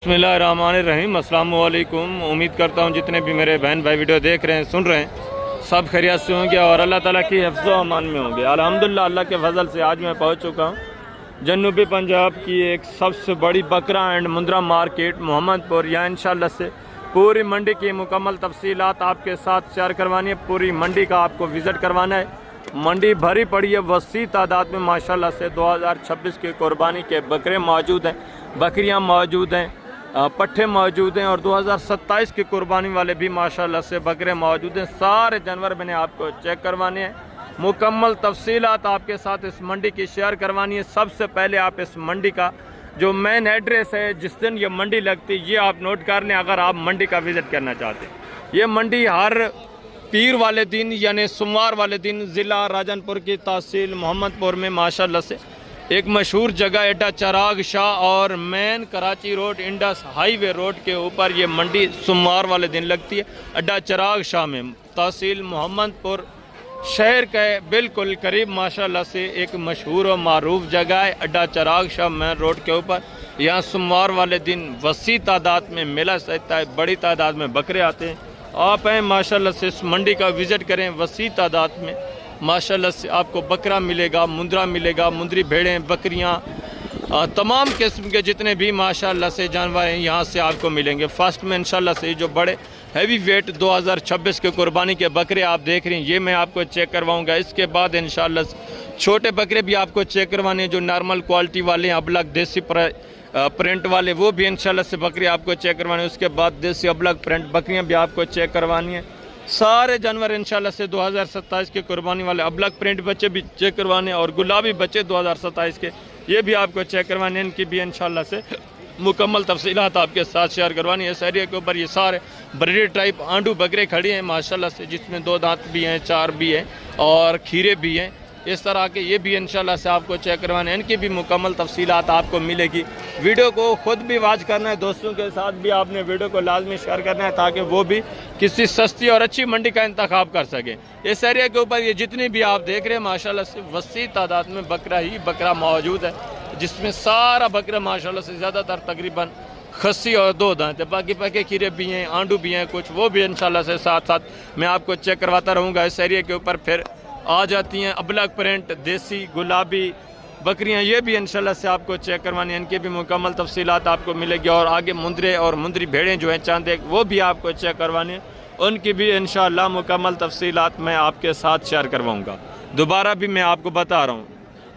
बिस्मिल्लाहिर्रहमानिर्रहीम। अस्सलाम वालेकुम। उम्मीद करता हूँ जितने भी मेरे बहन भाई वीडियो देख रहे हैं, सुन रहे हैं, सब खैरियत से होंगे और अल्लाह ताला की हिफ्ज़ व अमान में होंगे। अल्हम्दुलिल्लाह, अल्लाह के फजल से आज मैं पहुँच चुका हूँ जनूबी पंजाब की एक सबसे बड़ी बकरा एंड मुंद्रा मार्केट मोहम्मदपुर। यहाँ इंशाल्लाह से पूरी मंडी की मुकम्मल तफसीलात आपके साथ शेयर करवानी है। पूरी मंडी का आपको विज़िट करवाना है। मंडी भरी पड़ी है, वसी तादाद में माशाल्लाह से 2026 के कुर्बानी के बकरे मौजूद हैं, बकरियां मौजूद हैं, पट्ठे मौजूद हैं और 2027 की कुर्बानी वाले भी माशाल्लाह से बकरे मौजूद हैं। सारे जानवर मैंने आपको चेक करवाने हैं, मुकम्मल तफसीलात आपके साथ इस मंडी की शेयर करवानी है। सबसे पहले आप इस मंडी का जो मेन एड्रेस है, जिस दिन ये मंडी लगती है, ये आप नोट कर लें अगर आप मंडी का विज़िट करना चाहते हैं। ये मंडी हर पीर वाले दिन यानी सोमवार वाले दिन ज़िला राजनपुर की तहसील मोहम्मदपुर में माशाल्लाह से एक मशहूर जगह एडा चिराग शाह और main Karachi road Indus highway road के ऊपर ये मंडी सोमवार वाले दिन लगती है। अड्डा चिराग शाह में तहसील मोहम्मदपुर शहर के बिल्कुल करीब माशाल्लाह से एक मशहूर और मारूफ जगह है अड्डा चिराग शाह मेन रोड के ऊपर। यहाँ सोमवार वाले दिन वसी तादाद में मेला सजता है, बड़ी तादाद में बकरे आते हैं। आप हैं माशाल्लाह से इस मंडी का विज़िट करें। वसी तादाद में माशाल्लाह से आपको बकरा मिलेगा, मुंद्रा मिलेगा, मुंद्री भेड़ें, बकरियां, तमाम किस्म के जितने भी माशाल्लाह से जानवर हैं यहाँ से आपको मिलेंगे। फर्स्ट में इंशाल्लाह से जो बड़े हैवी वेट 2026 के कुर्बानी के बकरे आप देख रहे हैं, ये मैं आपको चेक करवाऊँगा। इसके बाद इंशाल्लाह से छोटे बकरे भी आपको चेक करवाने जो नॉर्मल क्वालिटी वाले हैं, अबलग देसी प्रिंट वाले, वो भी इंशाल्लाह से बकरी आपको चेक करवानी है। उसके बाद देसी अबलग प्रिंट बकरियां भी आपको चेक करवानी है। सारे जानवर इंशाल्लाह से 2027 के कुर्बानी वाले अबलग प्रिंट बच्चे भी चेक करवाने और गुलाबी बच्चे 2027 के, ये भी आपको चेक करवाने, इनकी भी इंशाल्लाह से मुकम्मल तफसीलात आपके साथ शेयर करवानी है। इस एरिया के ऊपर ये सारे ब्रीड टाइप आंडू बकरे खड़ी हैं माशाल्लाह से, जिसमें 2 दांत भी हैं, 4 भी हैं और खीरे भी हैं। इस तरह के ये भी इंशाल्लाह से आपको चेक करवाने हैं, इनकी भी मुकम्मल तफसीलात आपको मिलेगी। वीडियो को ख़ुद भी वॉच करना है, दोस्तों के साथ भी आपने वीडियो को लाजमी शेयर करना है ताकि वो भी किसी सस्ती और अच्छी मंडी का इंतखाब कर सकें। इस एरिया के ऊपर ये जितनी भी आप देख रहे हैं माशाल्लाह से वसी तादाद में बकरा ही बकरा मौजूद है, जिसमें सारा बकरा माशाल्लाह से ज़्यादातर तकरीबन खस्सी और 2 दांत है। बाकी पके खीरे भी हैं, आंडू भी हैं कुछ, वो भी इंशाल्लाह से साथ साथ मैं आपको चेक करवाता रहूँगा। इस एरिया के ऊपर फिर आ जाती हैं अबलग प्रिंट देसी गुलाबी बकरियां, ये भी इंशाल्लाह से आपको चेक करवानी है, इनकी भी मुकम्मल तफसीलात आपको मिलेगी। और आगे मुंद्रे और मुंद्री भेड़ें जो हैं चांद एक, वो भी आपको चेक करवानी है, उनकी भी इंशाल्लाह मुकम्मल तफसीलात मैं आपके साथ शेयर करवाऊँगा। दोबारा भी मैं आपको बता रहा हूँ,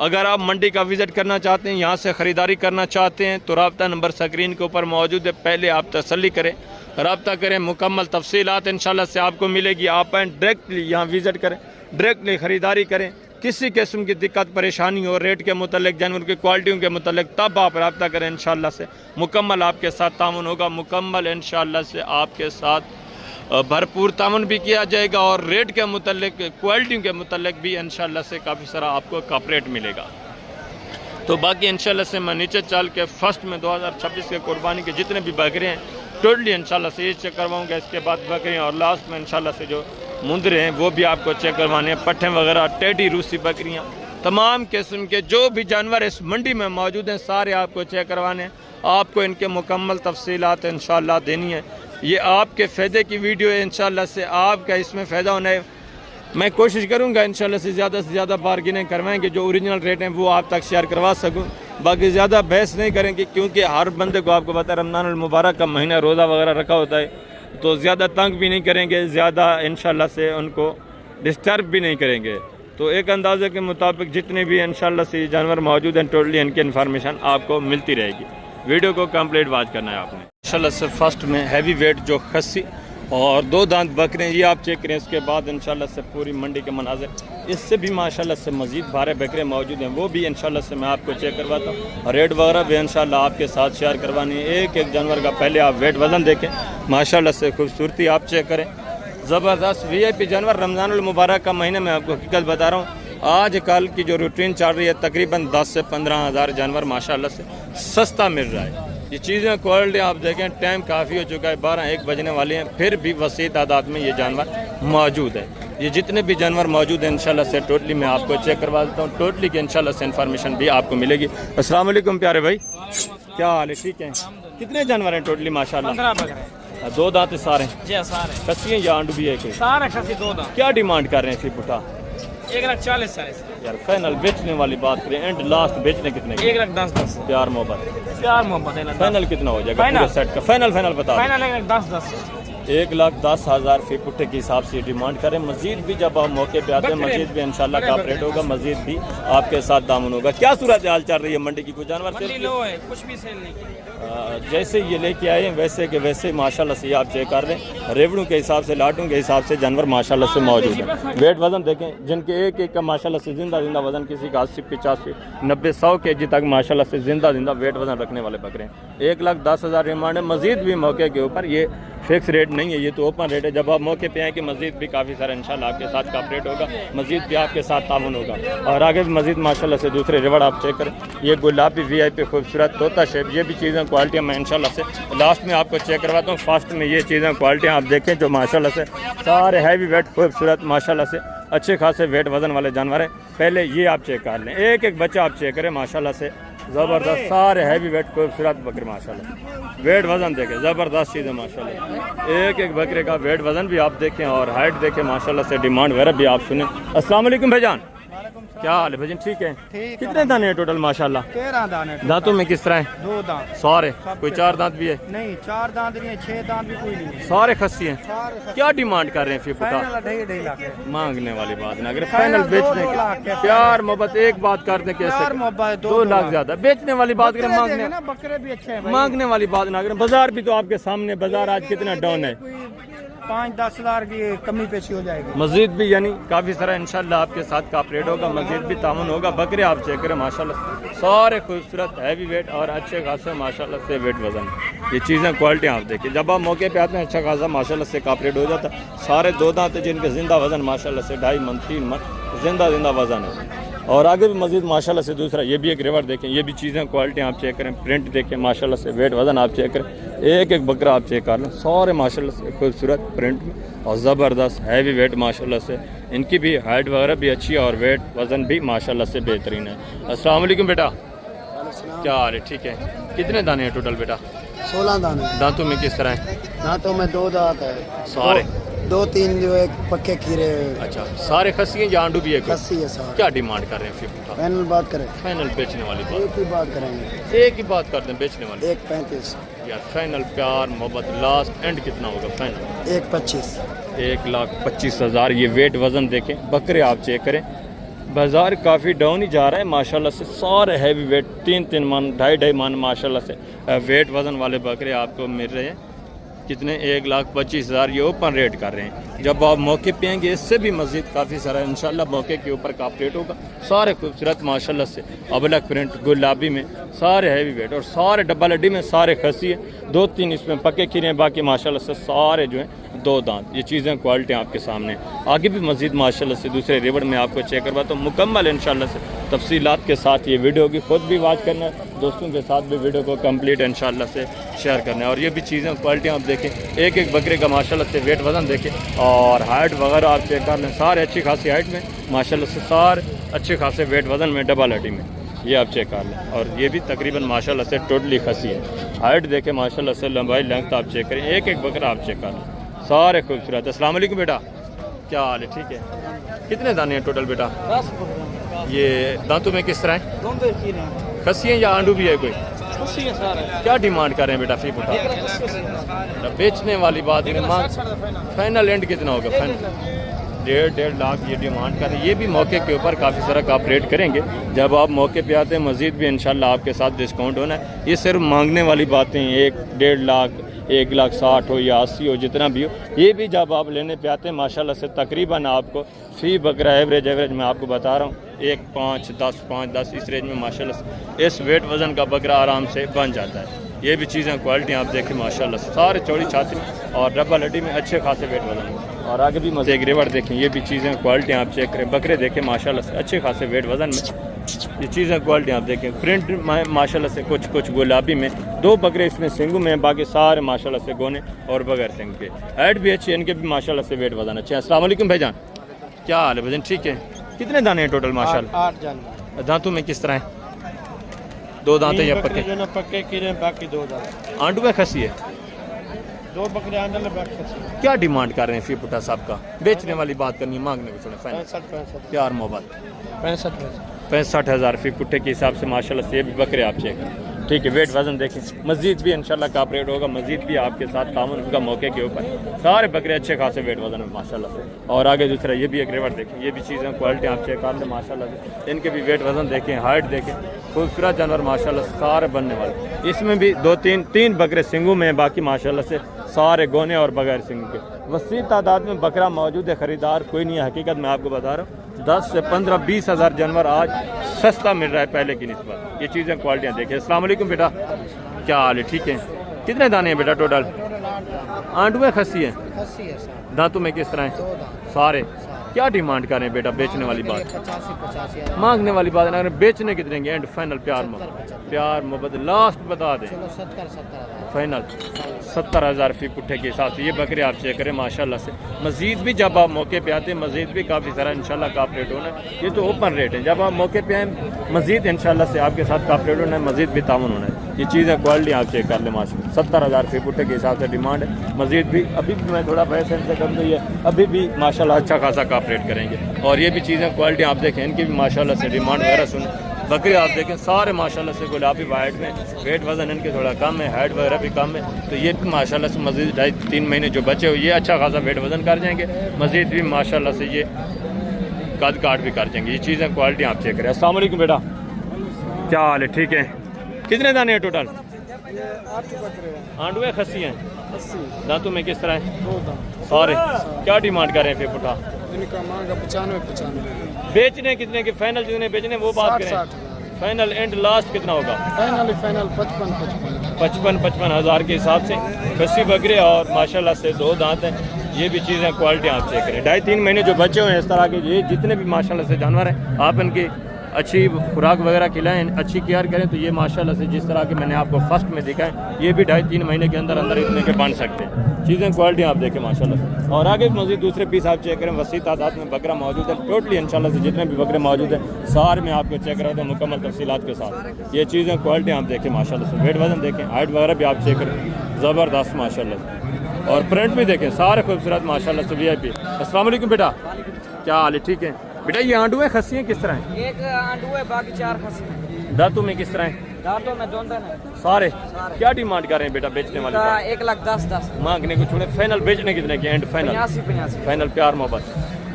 अगर आप मंडी का विज़िट करना चाहते हैं, यहाँ से ख़रीदारी करना चाहते हैं, तो रब्ता नंबर स्क्रीन के ऊपर मौजूद है, पहले आप तसल्ली करें, रब्ता करें, मुकम्मल तफसीलात इंशाल्लाह से आपको मिलेगी। आप डायरेक्टली यहाँ विज़िट करें, डायरेक्टली ख़रीदारी करें। किसी किस्म की दिक्कत परेशानी हो रेट के मुतल्लिक, जानवर की क्वालिटियों के मुतल्लिक, तब आप रब्ता करें, इंशाल्लाह से मुकम्मल आपके साथ तामुन होगा। मुकम्मल इंशाल्लाह से आपके साथ भरपूर तामुन भी किया जाएगा और रेट के मुतल्लिक, क्वालिटियों के मुतल्लिक भी इंशाल्लाह से काफ़ी सारा आपको कॉपरेट मिलेगा। तो बाकी इंशाल्लाह से मैं नीचे चल के फर्स्ट में 2026 के कुर्बानी के जितने भी बकरे हैं टोटली इंशाल्लाह से ये चेक करवाऊँगा। इसके बाद बकरियाँ और लास्ट में इंशाल्लाह से जो मुंद्रे हैं वो भी आपको चेक करवाने हैं, पट्ठे वगैरह, टेडी, रूसी बकरियां, तमाम किस्म के जो भी जानवर इस मंडी में मौजूद हैं सारे आपको चेक करवाने हैं। आपको इनके मुकम्मल तफसीलात इंशाल्लाह देनी है। ये आपके फ़ायदे की वीडियो है, इंशाल्लाह से आपका इसमें फ़ायदा होना है। मैं कोशिश करूँगा इंशाल्लाह से ज़्यादा बार्गेनिंग करवाएंगे, जो ओरिजिनल रेट हैं वो आप तक शेयर करवा सकूँ। बाकी ज़्यादा बहस नहीं करेंगे क्योंकि हर बंदे को आपको पता है रमज़ानुल मुबारक का महीना रोज़ा वगैरह रखा होता है, तो ज़्यादा तंग भी नहीं करेंगे, ज़्यादा इंशाल्लाह से उनको डिस्टर्ब भी नहीं करेंगे। तो एक अंदाज़े के मुताबिक जितने भी इंशाल्लाह से जानवर मौजूद हैं टोटली इनकी इन्फॉर्मेशन आपको मिलती रहेगी। वीडियो को कंप्लीट वॉच करना है आपने। इंशाल्लाह से फर्स्ट में हैवी वेट जो खस्सी और 2 दांत बकरे ये आप चेक करें। इसके बाद इंशाल्लाह से पूरी मंडी के मनाज़र, इससे भी माशाल्लाह से मज़ीद भारे बकरे मौजूद हैं, वो भी इंशाल्लाह से मैं आपको चेक करवाता हूँ। रेट वगैरह भी इंशाल्लाह आपके साथ शेयर करवानी है। एक एक जानवर का पहले आप वेट वज़न देखें, माशाल्लाह से खूबसूरती आप चेक करें। ज़बरदस्त VIP जानवर रमज़ानुल मुबारक का महीने में आपको हकीकत बता रहा हूँ। आज कल की जो रूटीन चल रही है तकरीबन 10 से 15 हज़ार जानवर माशाल्लाह से सस्ता मिल रहा है। ये चीज़ें क्वालिटी आप देखें, टाइम काफ़ी हो चुका है, 12-1 बजने वाले हैं, फिर भी वसी तादाद में ये जानवर मौजूद है। ये जितने भी जानवर मौजूद हैं इंशाल्लाह से टोटली मैं आपको चेक करवा देता हूँ, टोटली की इंशाल्लाह से इन्फॉर्मेशन भी आपको मिलेगी। अस्सलाम वालेकुम प्यारे भाई, क्या हाल है? ठीक है। कितने जानवर हैं टोटली माशाल्लाह? 15 बकरे। 2 दांत सारे जी सारे खस्सी हैं या आंडू भी है कोई? सारे खसी 2 दांत। क्या डिमांड कर रहे हैं पुटा? 1,40,000 यार फाइनल बेचने वाली बात करें, एंड लास्ट बेचने कितने की? 1,10,10। प्यार मोहब्बत प्यार मोहब्बत फाइनल कितना हो जाएगा फाइनल? पूरे सेट का? फाइनल बता। फाइनल 1,10,10। 1,10,000 फी पुट्टे के हिसाब से डिमांड करें। मजीद भी जब आप मौके पे आते हैं मजीद भी इंशाल्लाह का रेट होगा, मजीद भी आपके साथ दामन होगा। क्या सूरत हाल चल रही है मंडी की? कुछ जानवर मंडी लो है, कुछ भी सेल नहीं। जैसे ये लेके आए हैं वैसे के वैसे माशाल्लाह से आप चेक कर रहे हैं। रेवड़ों के हिसाब से लाटों के हिसाब से जानवर माशाल्लाह से मौजूद है। वेट वजन देखें जिनके एक का माशाल्लाह से जिंदा वजन, किसी का 80, 85, 90, 100 kg तक माशाल्लाह से जिंदा वेट वजन रखने वाले बकरे हैं। 1,10,000 डिमांड है। मजीद भी मौके के ऊपर, ये फिक्स रेट नहीं है, ये तो ओपन रेट है। जब आप मौके पे आए कि मजीद भी काफ़ी सारा इंशाल्लाह आपके साथ कॉपरेट होगा, मजीद भी आपके साथ तामुन होगा। और आगे भी मजीद माशाल्लाह से दूसरे रिवॉर्ड आप चेक करें। ये गुलाबी VIP खूबसूरत तोता शेप, ये भी चीज़ें क्वालिटियाँ मैं इंशाल्लाह से लास्ट में आपको चेक करवाता हूँ। फास्ट में ये चीज़ें क्वालिटियाँ आप देखें जो माशाल्लाह से सारे हैवी वेट खूबसूरत माशाल्लाह से अच्छे खासे वेट वजन वाले जानवर हैं। पहले ये आप चेक कर लें, एक एक बच्चा आप चेक करें माशाल्लाह से ज़बरदस्त सारे हैवी वेट खूबसूरत बकरे माशाल्लाह। वेट वज़न देखें ज़बरदस्त चीज़ है माशाल्लाह। एक एक बकरे का वेट वज़न भी आप देखें और हाइट देखें माशाल्लाह से, डिमांड वगैरह भी आप सुने। अस्सलाम वालेकुम भाईजान, क्या हाल है भाईजान? ठीक है। कितने दाने हैं टोटल माशाल्लाह? 13 दाने। दांतों में किस तरह है? 2 दांत सारे? कोई 4 दांत भी है? नहीं, 4 दांत नहीं है, 6 दांत भी कोई नहीं है। सारे खस्सी हैं। क्या डिमांड कर रहे हैं फिर पुटा? 2.5 लाख है। मांगने वाली बात ना, अगर फाइनल बेचने के प्यार मोहब्बत एक बात करते कैसे 2 लाख ज्यादा, बेचने वाली बात करें मांगने ना, बकरे भी अच्छे हैं। मांगने वाली बात ना करें। बाजार भी तो आपके सामने, बाजार आज कितना डाउन है। 5-10 हज़ार की कमी पेशी हो जाएगी। मस्जिद भी यानी काफ़ी सारा इंशाल्लाह आपके साथ कॉपरेट होगा, मस्जिद भी तामुन होगा। बकरे आप चेक करें माशाल्लाह सारे खूबसूरत हैवी वेट और अच्छे खासे माशाल्लाह से वेट वजन। ये चीज़ें क्वालिटी आप देखिए, जब आप मौके पे आते हैं अच्छा खासा माशाल्लाह से कॉपरेट हो जाता है। सारे 2 दांत जिनके जिंदा वजन माशाल्लाह से 2.5 मन 3 मन जिंदा वजन है। और आगे भी मजीद माशाल्लाह से दूसरा ये भी एक रिवर देखें, ये भी चीज़ें क्वालिटी आप चेक करें, प्रिंट देखें माशाल्लाह से, वेट वजन आप चेक करें। एक एक बकरा आप चेक कर लें, सारे माशाल्लाह से खूबसूरत प्रिंट और ज़बरदस्त हैवी वेट माशाल्लाह से। इनकी भी हाइट वगैरह भी अच्छी है और वेट वज़न भी माशाल्लाह से बेहतरीन है। अस्सलाम वालेकुम बेटा, क्या हाल है? ठीक है। कितने दाने हैं टोटल बेटा? 16 दाने। दांतों में किस तरह है? दांतों में 2 दांत है। सारे 2-3 जो एक पक्के खीरे। अच्छा, सारे खस्सी हैं या आंडू भी है? खस्सी है सारे। क्या डिमांड कर रहे हैं फिर? फाइनल बात करें? फाइनल बेचने वाली बात एक ही बात करेंगे, एक ही बात कर दें बेचने वाली। 1.35 यार फाइनल प्यार मोहब्बत लास्ट एंड कितना होगा फाइनल? 1.25। 1,25,000। ये वेट वज़न देखें, बकरे आप चेक करें। बाज़ार काफ़ी डाउन ही जा रहा है माशाल्लाह से, सारे हैवी वेट 3-3 मन 2.5 मन माशाल्लाह से वेट वज़न वाले बकरे आपको मिल रहे हैं। कितने? 1,25,000 ये ओपन रेट कर रहे हैं। जब आप मौके पे आएंगे इससे भी मज़ीद काफ़ी सारा इंशाल्लाह मौके के ऊपर का रेट होगा। सारे खूबसूरत माशाल्लाह से अबलक प्रिंट गुलाबी में सारे हैवी वेट और सारे डब्बा लड्डी में सारे खसी है। 2-3 इसमें पक्के खीरे हैं, बाकी माशाल्लाह से सारे जो हैं 2 दांत। ये चीज़ें क्वालिटी आपके सामने। आगे भी मज़ीद माशाल्लाह से दूसरे रिवड़ में आपको चेक करवाता हूँ मुकम्मल इंशाल्लाह से तफसीलात के साथ। ये वीडियो की खुद भी वॉच करना है, दोस्तों के साथ भी वीडियो को कंप्लीट इंशाल्लाह से शेयर करना है। और ये भी चीज़ें क्वालिटी आप देखें, एक एक बकरे का माशाल्लाह से वेट वज़न देखें और हाइट वगैरह आप चेक कर लें। सारे अच्छी खासी हाइट में माशाल्लाह से, सारे अच्छे खासे वेट वज़न में, डबल हड्डी में, ये आप चेक कर लें। और ये भी तकरीबन माशाल्लाह से टोटली खसी है। हाइट देखें माशाल्लाह से, लंबाई लेंथ आप चेक करें, एक एक बकरा आप चेक कर लें, सारे खूबसूरत। अस्सलाम वालेकुम बेटा, क्या हाल है? ठीक है। कितने दाने हैं टोटल बेटा? 10। ये दांतों में किस तरह है? दोनों खीरे हैं। खसी हैं या आंडू भी है कोई? खस्सी है सारे। क्या डिमांड कर रहे हैं बेटा फी पुटा? बेचने वाली बात है, फाइनल एंड कितना होगा? फाइनल 1.5 लाख ये डिमांड कर रहे हैं। ये भी मौके के ऊपर काफ़ी सारा कॉपरेट करेंगे। जब आप मौके पे आते हैं मज़ीद भी इंशाल्लाह आपके साथ डिस्काउंट होना है। ये सिर्फ मांगने वाली बातें हैं, 1.5 लाख 1,60,000 हो या 80 हो, जितना भी हो। ये भी जब आप लेने पे आते हैं माशाल्लाह से तकरीबन आपको फी बकरा एवरेज मैं आपको बता रहा हूँ 1.5, 10, 5-10 इस रेंज में माशाल्लाह से इस वेट वज़न का बकरा आराम से बन जाता है। ये भी चीज़ें क्वालिटी आप देखें माशाल्लाह से, सारे चौड़ी छाती और डब्बा लड्डी में अच्छे खासे वेट वज़न। और आगे भी मज़े ग्रेवर देखें, ये भी चीज़ें क्वालिटी आप चेक करें। बकरे देखें माशाल्लाह से अच्छे खासे वेट वज़न में, ये चीज़ें क्वालिटी आप देखें। प्रिंट माशाल्लाह से कुछ गुलाबी में, 2 बकरे इसमें सिंगू में, बाकी सारे माशाल्लाह से गोने और बगैर सिंग के। हाइट भी अच्छी है, इनके भी माशाल्लाह से वेट वज़न अच्छे हैं। अस्सलाम वालेकुम भाईजान, क्या हाल है भाईजान? ठीक है। कितने दाने हैं टोटल माशाल्लाह? 8 दाने। दांतों में किस तरह है? दो दांत है या बकरे पक्के? जो ना पक्के कीड़े हैं, बाकी 2 दांत। आंडू में खसी है। 2 बकरे आंडल है, बाकी खसी। क्या डिमांड कर रहे हैं फी पुटा साहब का? बेचने वाली बात करनी है, मांगने को छोड़े फाइनल 65 प्यार मोहब्बत 65 65,000 फी पुट्टे के हिसाब से माशाल्लाह से ये भी बकरे आप चेक करें। ठीक है, वेट वजन देखें। मस्जिद भी इंशाल्लाह का ऑपरेट होगा, मस्जिद भी आपके साथ तामुन का मौके के ऊपर। सारे बकरे अच्छे खासे वेट वजन में माशाल्लाह से। और आगे दूसरा ये भी एक रिवर देखें, ये भी चीज़ें क्वालिटी आप चेक कर लें माशाल्लाह से। इनके भी वेट वजन देखें, हाइट देखें, खूबसूरत जानवर माशाल्लाह सारे बनने वाले। इसमें भी 2-3 बकरे सिंगू में, बाकी माशाल्लाह से सारे गोने और बगैर सिंगू के। वसी तादाद में बकरा मौजूद है, ख़रीदार कोई नहीं है। हकीकत मैं आपको बता रहा हूँ 10 से 15-20 हज़ार जानवर आज सस्ता मिल रहा है पहले की निस्बत। ये चीज़ें क्वालिटियाँ देखिए। अस्सलाम वालेकुम बेटा, क्या हाल है? ठीक है। कितने दाने हैं बेटा टोटल? आंडू में खसी है, दांतों में किस तरह है? सारे। क्या डिमांड कर रहे हैं बेटा बेचने वाली बात? 85 मांगने वाली बात है, बेचने कितने देंगे? एंड फाइनल प्यार मोहब्बत लास्ट बता दें। 70 फाइनल 70,000 फी पुट्ठे के हिसाब से ये बकरे आप चेक करें माशाल्लाह से। मज़ीद भी जब आप मौके पे आते हैं मज़ीद भी काफ़ी सारा इंशाल्लाह का रेट होना है। ये तो ओपन रेट है, जब आप मौके पे आए मज़ीद इंशाल्लाह से आपके साथ का रेट होना है, मज़ीद भी तामुन होना है। ये चीज़ें क्वालिटी आप चेक कर लें माशाल्लाह। 70,000 फी पुट्ठे के हिसाब से डिमांड है। मज़ीद भी अभी भी मैं थोड़ा पैसे से कम गई है, अभी भी माशाल्लाह अच्छा खासा का रेट करेंगे। और ये भी चीज़ें क्वालिटी आप देखें, इनकी भी माशाल्लाह से डिमांड वगैरह सुन। बकरे आप देखें सारे माशाल्लाह से गुलाबी वाइट में, वेट वजन इनके थोड़ा कम है, हाइट वगैरह भी कम है। तो ये भी माशाल्लाह से मज़ीद 2.5-3 महीने जो बचे हो ये अच्छा खासा वेट वजन कर जाएंगे। मज़ीद भी माशाल्लाह से ये कद काट भी कर जाएंगे। ये चीज़ें क्वालिटी आप चेक करें। अस्सलाम वालेकुम बेटा, क्या हाल है? ठीक है। कितने दाने हैं टोटल? आंडू है, खस्सी हैं, दांतों में किस तरह है? 2 दांत। सारे। क्या डिमांड कर रहे हैं फिर पुटा? इनका मांगा 95 बेचने कितने के? फाइनल जितने बेचने वो बात करें। 60 फाइनल एंड लास्ट कितना होगा? फाइनल 55 हज़ार के हिसाब से। खस्सी बकरे और माशाल्लाह से 2 दांत हैं। ये भी चीज़ें क्वालिटी आप चेक करें। 2.5-3 महीने जो बचे हुए हैं इस तरह के, ये जितने भी माशाल्लाह से जानवर हैं आप इनकी अच्छी खुराक वगैरह खिलाएं, अच्छी केयर करें तो ये माशाल्लाह से जिस तरह के मैंने आपको फर्स्ट में दिखाएं ये भी 2.5-3 महीने के अंदर अंदर इतने के बन सकते हैं। चीज़ें क्वालिटी आप देखें माशाल्लाह से। और आगे मज़ीद दूसरे पीस आप चेक करें, वसी तादाद में बकरा मौजूद है। टोटली इंशाल्लाह से जितने भी बकरे मौजूद हैं सारे में आपको चेक करा था मुकम्मल तफसीलात के साथ। ये चीज़ें क्वालिटी आप देखें माशाल्लाह से। वेट वजन देखें, हाइट वगैरह भी आप चेक करें, ज़बरदस्त माशाल्लाह से। और प्रिंट भी देखें सारे खूबसूरत माशाल्लाह से। VIP अस्सलाम वालेकुम बेटा, क्या हाल है? ठीक है बेटा। ये आंडू है, खस्सी हैं, किस तरह है? एक आंडू है, बाकी 4 खस्सी हैं। दांतों में किस तरह है? दांतों में 2 दाने हैं। सारे। क्या डिमांड कर रहे हैं बेटा बेचने वाले का का? 1,10,10 मांगने को छोड़े, फाइनल बेचने कितने के? एंड फाइनल 85 फाइनल प्यार मोहब्बत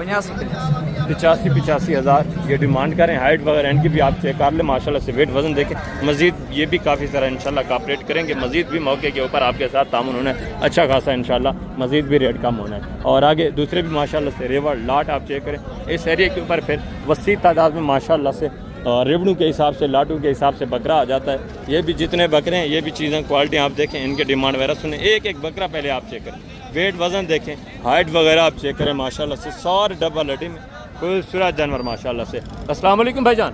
85 हज़ार ये डिमांड करें। हाइट वगैरह इनकी भी आप चेक कर लें माशाल्लाह से। वेट वजन देखें। मज़ीद ये भी काफ़ी सारा इंशाल्लाह का ऑपरेट करेंगे। मज़ीद भी मौके के ऊपर आपके साथ तामुन होना है, अच्छा खासा इंशाल्लाह। मज़ीद भी रेट कम होना है। और आगे दूसरे भी माशाल्लाह से रेवर लाट आप चेक करें। इस एरिया के ऊपर फिर वसी तादाद में माशाल्लाह से रेवड़ू के हिसाब से, लाटू के हिसाब से बकरा आ जाता है। ये भी जितने बकरे हैं ये भी चीज़ें क्वालिटी आप देखें, इनके डिमांड वगैरह सुने। एक बकरा पहले आप चेक करें, वेट वज़न देखें, हाइट वगैरह आप चेक करें माशाल्लाह से। सारे डबल हड्डी में खूबसूरत जानवर माशाल्लाह से। अस्सलाम वालेकुम भाईजान,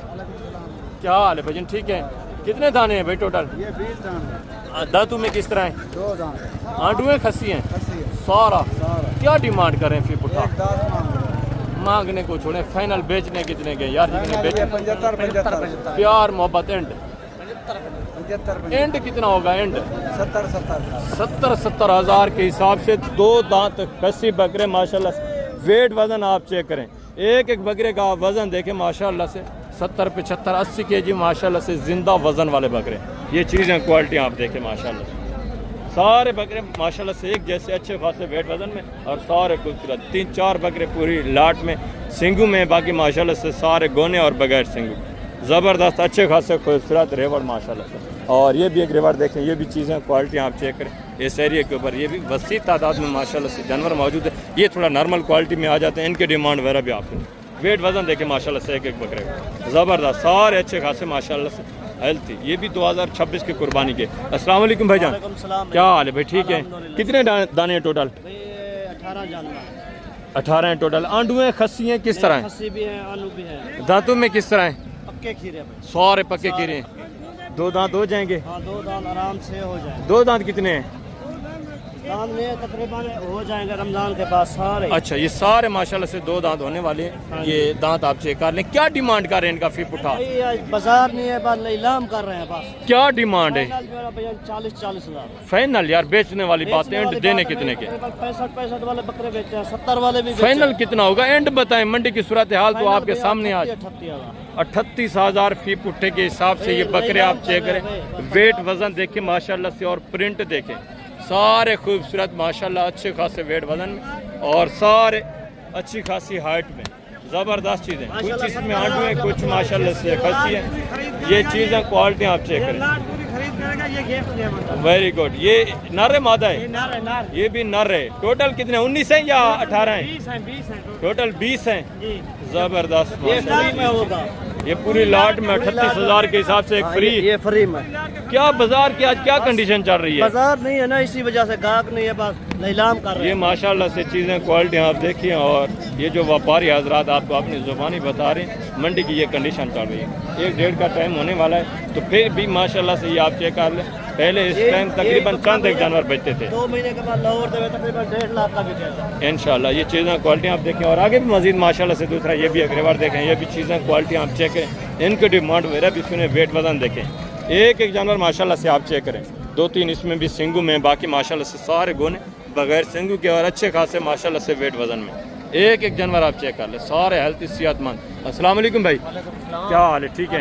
क्या हाल है भाईजान? ठीक है। कितने दाने हैं भाई टोटल? ये 20 दाने। दांतों में किस तरह है? 2 दाने। आंडू है, खस्सी हैं, खस्सी है। सारा। सारा। क्या डिमांड करें फिर पुटा? 10 मांग रहे हैं। मांगने को छोड़े, फाइनल बेचने कितने के यार? जितने बेचने 75 प्यार मोहब्बत एंड 75 एंड कितना होगा? एंड 70 70 हज़ार के हिसाब से। 2 दांत खस्सी बकरे माशाल्लाह से। वेट वजन आप चेक करें, एक बकरे का वजन देखें माशाल्लाह से 70, 75, 80 kg माशाल्लाह से जिंदा वजन वाले बकरे। ये चीज़ें क्वालिटी आप देखें माशाल्लाह से। सारे बकरे माशाल्लाह से एक जैसे अच्छे खासे वेट वजन में और सारे खूबसूरत। 3-4 बकरे पूरी लाट में, सिंगू में, बाकी माशाल्लाह से सारे गोने और बगैर सिंगू। ज़बरदस्त अच्छे खासे खूबसूरत रेवड़ माशाल्लाह से। और ये भी एक रेवड़ देखें, ये भी चीज़ें क्वालिटी आप चेक करें। इस एरिया के ऊपर ये भी वसी तादाद में माशाल्लाह से जानवर मौजूद है। ये थोड़ा नॉर्मल क्वालिटी में आ जाते हैं, इनके डिमांड वगैरह भी आप वेट वजन देखें माशाल्लाह से। एक बकरे का ज़बरदस्त, सारे अच्छे खासे माशाल्लाह से हेल्थी। ये भी 2026 की कुर्बानी के। अस्सलाम वालेकुम भाईजान, क्या हाल है भाई? ठीक है। कितने दाने हैं टोटल? 18 जानवर। 18 हैं टोटल। आंडू हैं, खस्सी हैं, किस तरह हैं? खस्सी भी है, आलू भी है। दांतों में किस तरह हैं? पक्के खीरे में। सारे पक्के खीरे हैं। 2 दांत हो जाएंगे? हाँ, 2 दांत आराम से हो जाए। 2 दांत कितने हैं? दांत में तकरीबन हो जाएंगे रमजान के बाद सारे। अच्छा, ये सारे माशाल्लाह से 2 दांत होने वाले हैं। ये दांत आप चेक कर लें। क्या डिमांड कर रहे हैं इनका फी पुठा? बाजार नहीं है, बस नीलाम कर रहे हैं बस। क्या डिमांड है? 40-40 हजार फाइनल यार, बेचने वाली बात है। एंड देने कितने के? 65 वाले बकरे बेचे हैं, 70 वाले भी। फाइनल कितना होगा? एंड बताएं, मंडी की सूरत हाल तो आपके सामने आज 38,000 फी पुट्ठे के हिसाब से ये बकरे आप चेक करें। वेट वजन देखें माशाल्लाह से, और प्रिंट देखें, सारे खूबसूरत माशाल्लाह, अच्छे खासे वेट वजन में, और सारे अच्छी खासी हाइट में। ज़बरदस्त चीज़ें, कुछ इसमें आंडू है, कुछ माशाल्लाह से खस्सी है। ये चीज़ें क्वालिटी आप चेक करें। Very good. ये नर है मादा है? ये भी नर है। टोटल कितने, 19 है या 18 है? 20 हैं टोटल 20 हैं। जबरदस्त। ये फ्री में होगा, ये पूरी लाट में 38,000 के हिसाब से एक फ्री। ये फ्री में। क्या बाजार की आज क्या कंडीशन चल रही है? बाजार नहीं है ना, इसी वजह से गाहक नहीं है, बस नीलाम कर रहे ये हैं। माशाल्लाह से चीज़ें क्वालिटी आप देखिए, और ये जो व्यापारी हजरात आपको अपनी ज़ुबानी बता रहे हैं, मंडी की ये कंडीशन चल रही है। 1-1.5 का टाइम होने वाला है, तो फिर भी माशाल्लाह से ये आप चेक कर लें। पहले इस टाइम तकरीबन चंद एक जानवर बेचते थे। 2 महीने के बाद लाहौर देवे तकरीबन 1.5 लाख का बिकेगा इंशाल्लाह। ये चीज़ें क्वालिटी आप देखें, और आगे भी मजीद माशाल्लाह से दूसरा ये भी अग्रवार देखें। ये भी चीज़ें क्वालिटी आप चेक करें, इनकी डिमांड वगैरह भी सुने, वेट वजन देखें। एक जानवर माशाल्लाह से आप चेक करें। 2-3 इसमें भी सिंगू में, बाकी माशाल्लाह से सारे गोने बगैर सिंगू के, और अच्छे खासे माशाल्लाह से वेट वजन में। एक जानवर आप चेक कर ले, सारे हेल्थी सेहतमंद। अस्सलाम वालेकुम भाई, क्या हाल है? ठीक है।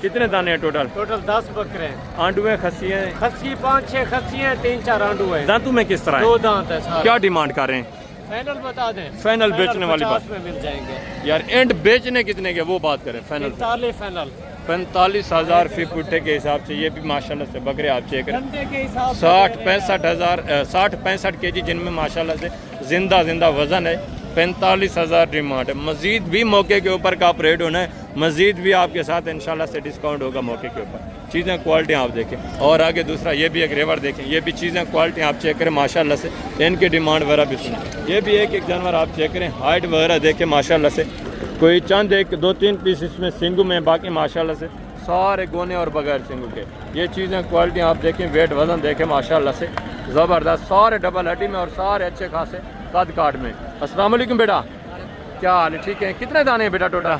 कितने दाने हैं टोटल? टोटल 10 बकरे हैं। आंडू है, खस्सी है? खस्सी 5-6 खस्सी हैं, 3-4 आंडू है। दांतों में किस तरह 2 है? दांत है सारे। क्या डिमांड कर रहे हैं? फाइनल बता दें। फाइनल बेचने वाली बात 50 में मिल जाएंगे यार। एंड बेचने कितने के वो बात करें। फाइनल 45 फाइनल 45,000 फी पुट्ठे के हिसाब से। ये भी माशाल्लाह से बकरे आप चेक करें। घंटे के हिसाब से 60-65 केजी, जिनमें माशाल्लाह से जिंदा वजन है। 45,000 डिमांड है। मजीद भी मौके के ऊपर का रेट होना है, मजीद भी आपके साथ इंशाल्लाह से डिस्काउंट होगा मौके के ऊपर। चीज़ें क्वालिटी आप देखें, और आगे दूसरा ये भी एक रेवर देखें। ये भी चीज़ें क्वालिटी आप चेक करें माशाल्लाह से, इनकी डिमांड वगैरह भी सुनें। ये भी एक जानवर आप चेक करें, हाइट वगैरह देखें माशाल्लाह से। कोई चंद 1-2-3 पीस इसमें सिंगू में, बाकी माशाल्लाह से सारे गोने और बगैर सिंगू के। ये चीज़ें क्वालिटी आप देखें, वेट वजन देखें माशाल्लाह से, ज़बरदस्त। सारे डबल हड्डी में, और सारे अच्छे खासे कद काट में। अस्सलाम वालेकुम बेटा, क्या हाल है? ठीक है। कितने दाने हैं बेटा टोटल?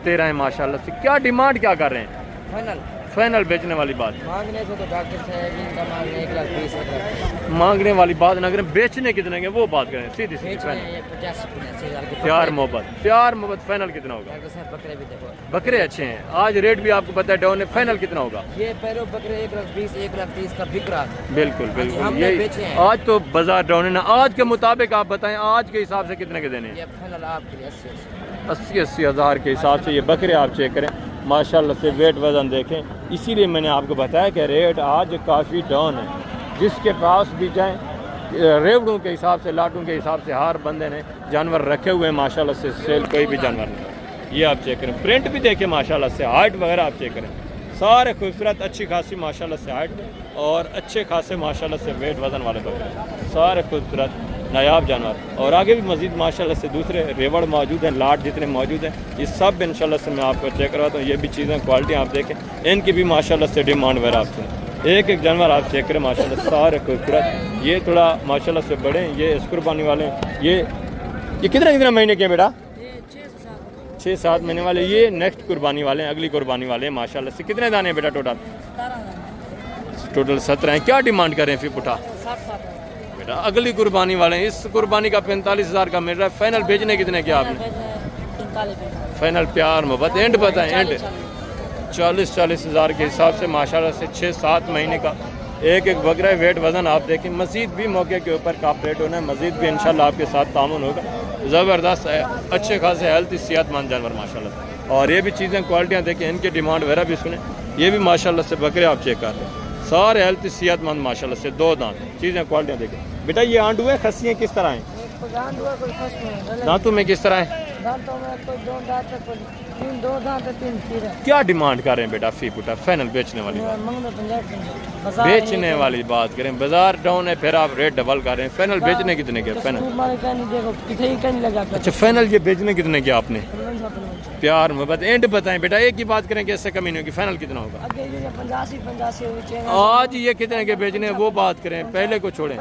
13 है माशाल्लाह से। क्या डिमांड क्या कर रहे हैं? फाइनल फाइनल बेचने वाली बात मांगने से तो डॉक्टर साहब इनका मांगने 1,20,000 मांगने वाली बात ना करें, बेचने कितने के वो बात करें सीधी सीधी। फाइनल 50-85 हज़ार के प्यार मोहब्बत फाइनल कितना होगा? डॉक्टर साहब बकरे भी देखो, बकरे अच्छे हैं, आज रेट भी आपको पता है डाउन है। फाइनल कितना होगा? ये पैरों बकरे 1,20,000 1,30,000 का बिक रहा था। बिल्कुल बिल्कुल, हमने ये बेचे हैं। आज तो बाजार डाउन है ना। आज के मुताबिक आप बताएं, आज के हिसाब से कितने के देने हैं? ये फाइनल आपके लिए 80 80 हज़ार के हिसाब से ये बकरे आप चेक करें माशाल्लाह से, वेट वजन देखें। इसीलिए मैंने आपको बताया कि रेट आज काफ़ी डाउन है। जिसके पास भी जाएं, रेवड़ों के हिसाब से, लाटों के हिसाब से हर बंदे ने जानवर रखे हुए हैं माशाल्लाह से। सेल कोई भी जानवर नहीं। ये आप चेक करें, प्रिंट भी देखें माशाल्लाह से, हाइट वगैरह आप चेक करें, सारे खूबसूरत अच्छी खासी माशाल्लाह से हाइट, और अच्छे खासे माशाल्लाह से वेट वजन वाले बकरे, सारे खूबसूरत नायाब जानवर। और आगे भी मज़ीद माशाल्लाह से दूसरे रेवड़ मौजूद हैं, लाट जितने मौजूद हैं, ये सब इंशाल्लाह से मैं आपको चेक करवाता हूँ। ये भी चीज़ें क्वालिटी आप देखें, इनकी भी माशाल्लाह से डिमांड वगैरह आप सुनें। एक जानवर आप चेक करें माशाल्लाह सारे खूबसूरत। ये थोड़ा माशाल्लाह से बड़े हैं, ये इस कुर्बानी वाले हैं। ये कितने महीने के हैं बेटा? 6-7 महीने वाले। ये नेक्स्ट कुर्बानी वाले हैं, अगली कुर्बानी वाले हैं माशाल्लाह से। कितने दाने हैं बेटा टोटल? टोटल 17 हैं। क्या डिमांड करें फिर पुठा? बेटा अगली कुर्बानी वाले हैं। इस कुर्बानी का 45,000 का मिल रहा है। फाइनल बेचने कितने किया आपने? फाइनल प्यार मोहब्बत एंड बताएं, एंड 40 हज़ार के हिसाब से माशाल्लाह से 6-7 महीने का एक बकरा वेट वज़न आप देखें। मज़ीद भी मौके के ऊपर कापरेट होना है, मज़ीद भी इंशाल्लाह आपके साथ तामुन होगा। ज़बरदस्त अच्छे खासे हेल्थी सेहतमंद जानवर माशाल्लाह से। और ये भी चीज़ें क्वालिटियाँ देखें, इनकी डिमांड वगैरह भी सुने। ये भी माशाल्लाह से बकरे आप चेक कर लें, सारे हेल्थी सेहतमंद माशाल्लाह से। 2 दांत, चीज़ें क्वालिटियाँ देखें। बेटा ये आंडू है, खस्सियाँ किस तरह हैं? दांतों में किस तरह है? दांतों में कोई 2 दांत है, कोई 2 दांत है, 3 सिर है। क्या डिमांड कर रहे हैं बेटा फी पुटा? फाइनल बेचने वाली बात, बेचने वाली बात करें। बाजार डाउन है, फिर आप रेट डबल कर रहे हैं। फाइनल बेचने कितने के? फाइनल देखो कितने ही लगा। अच्छा, फाइनल ये बेचने कितने के आपने? प्यार मोहब्बत एंड बताएं बेटा, एक ही बात करें कि इससे कमी नहीं होगी, फाइनल कितना होगा? आगे ये 85 आज ये कितने के बेचने हैं वो बात करें, पहले को छोड़ें।